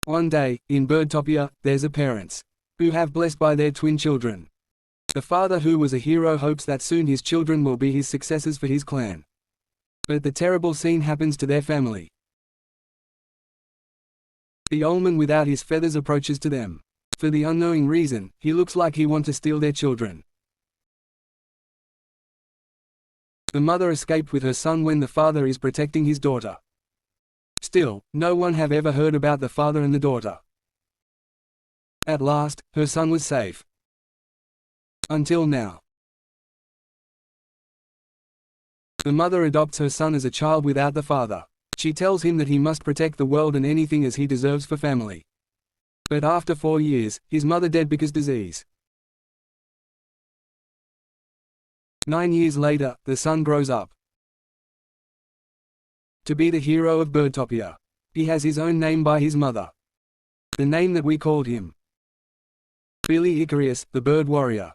One day, in Birdtopia, there's a parents who have blessed by their twin children. The father, who was a hero, hopes that soon his children will be his successors for his clan. But the terrible scene happens to their family. The omen without his feathers approaches to them. For the unknowing reason, he looks like he wants to steal their children. The mother escaped with her son when the father is protecting his daughter. Still, no one have ever heard about the father and the daughter. At last, her son was safe. Until now. The mother adopts her son as a child without the father. She tells him that he must protect the world and anything as he deserves for family. But after 4 years, his mother dead because disease. 9 years later, the son grows up to be the hero of Birdtopia. He has his own name by his mother. The name that we called him. Billy Icarus, the bird warrior.